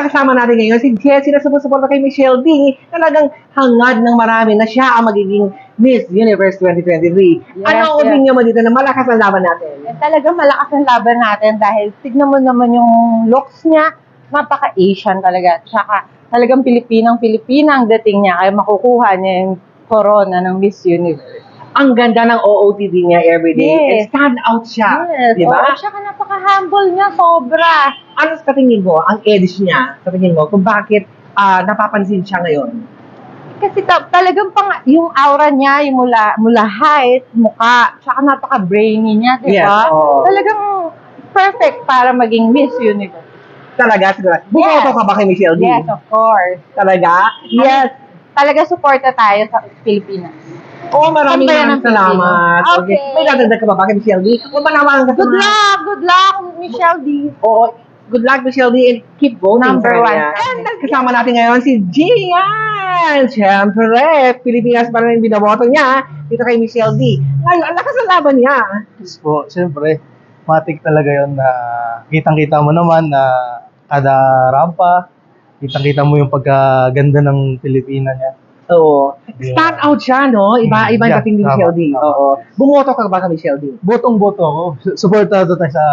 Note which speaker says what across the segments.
Speaker 1: kasama natin ngayon si Jessie na sumusuporta kay Michelle D. Talagang hangad ng marami na siya ang magiging Miss Universe 2023. Ano ang opinion mo dito na malakas ang laban natin?
Speaker 2: Talagang malakas ang laban natin dahil tignan mo naman yung looks niya, napaka-Asian talaga. Tsaka talagang Pilipinang-Pilipina ang dating niya, kaya makukuha niya yung corona ng Miss Universe.
Speaker 1: Ang ganda ng OOTD niya everyday.
Speaker 2: Yes.
Speaker 1: Stand out siya.
Speaker 2: Yes,
Speaker 1: Di ba?
Speaker 2: Tsaka napaka-humble niya, sobra.
Speaker 1: Ano sa tingin mo, ang edge niya, sa tingin mo, kung bakit napapansin siya ngayon?
Speaker 2: Kasi talagang yung aura niya, yung mula height, mukha, tsaka napaka-brainy niya, di ba?
Speaker 1: Yes, oo.
Speaker 2: Talagang perfect para maging Miss Universe.
Speaker 1: Talaga, siguro. Bumoto ka ba kay Michelle D?
Speaker 2: Yes, of course.
Speaker 1: Talaga?
Speaker 2: Yes. Talaga suporta tayo sa Pilipinas.
Speaker 1: Oo, maraming
Speaker 2: Sambayan ng
Speaker 1: salamat.
Speaker 2: Pilipino. Okay.
Speaker 1: May dadagdag ka ba kay Michelle D? Kung manawagan ka sa
Speaker 2: Good
Speaker 1: mga-
Speaker 2: luck! Good luck, Michelle D.
Speaker 1: Oo. Good luck, Michelle D, and keep voting
Speaker 2: Number
Speaker 1: sa
Speaker 2: one.
Speaker 1: kanya. And kasama natin ngayon si Gian. Siyempre, Pilipinas pa rin binoboto niya dito kay Michelle D. Ngayon, ang lakas ng laban niya.
Speaker 3: Yes po, siyempre, matik talaga yon na kitang-kita mo naman na kada rampa, kitang-kita mo yung pagkaganda ng Pilipina niya.
Speaker 1: Oo.
Speaker 3: Yeah.
Speaker 1: Stand out siya, no? Iba-ibang
Speaker 3: Yeah,
Speaker 1: dating ni
Speaker 3: tama,
Speaker 1: Michelle D.
Speaker 3: tama.
Speaker 1: Oo. Bumoto ka ba kay Michelle D?
Speaker 3: Botong-boto ako. Suportado tayo sa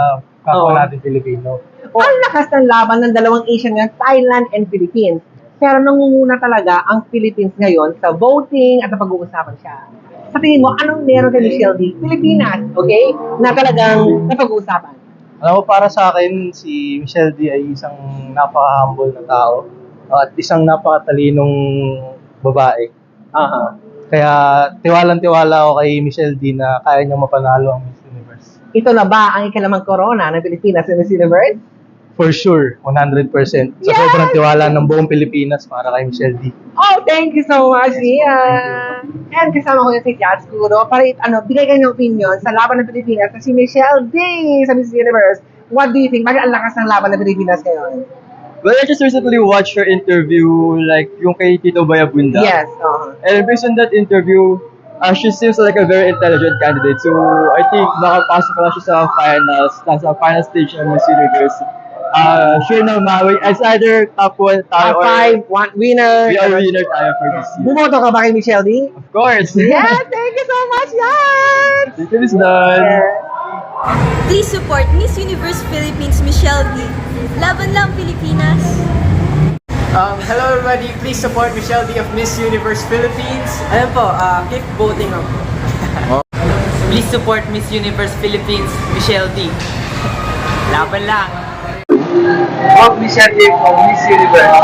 Speaker 3: kapwa
Speaker 1: Oo.
Speaker 3: natin Pilipino.
Speaker 1: Ang lakas ng laban ng dalawang Asian nga, Thailand and Philippines. Pero nangunguna talaga ang Philippines ngayon sa voting at napag-uusapan siya. Sa tingin mo, anong meron kay Michelle D? Pilipinas, okay? Na talagang napag-uusapan.
Speaker 3: Alam mo, para sa akin, si Michelle D ay isang napaka-humble na tao at isang napakatalinong babae.
Speaker 1: Aha.
Speaker 3: Kaya tiwalang-tiwala ako kay Michelle D na kaya niya mapanalo ang Miss Universe.
Speaker 1: Ito na ba ang ikalamang corona ng Pilipinas sa Miss Universe?
Speaker 3: For sure, 100%. Sa
Speaker 1: Yes!
Speaker 3: sobrang tiwala ng buong Pilipinas para kay Michelle D.
Speaker 1: Oh, thank you so much, Ian. And kasama ko yung si Jazz Curo para bigay kayo ng opinion sa laban ng Pilipinas na si Michelle D sa Miss Universe. What do you think? Bakit ang lakas ng laban ng Pilipinas ngayon?
Speaker 4: Well, I just recently watched her interview, like yung kay Tito Bayabunda.
Speaker 1: Yes.
Speaker 4: And based on that interview, she seems like a very intelligent candidate. So I think makapasok na siya sa finals, sa final stage ng Miss Universe. Sure na mawi. It's either top 1 tayo or
Speaker 1: One winner.
Speaker 4: we are winner tayo for this year.
Speaker 1: Bumoto ka ba kay Michelle D?
Speaker 4: Of course.
Speaker 1: Yes, thank you so much, Yan!
Speaker 4: Thank you, Miss Don.
Speaker 5: Please support Miss Universe Philippines Michelle D. Laban lang Pilipinas!
Speaker 6: Hello everybody, please support Michelle D of Miss Universe Philippines. Ayan po, keep voting up. Please support Miss Universe Philippines Michelle D. Laban lang.
Speaker 4: Michelle D from Miss Universe.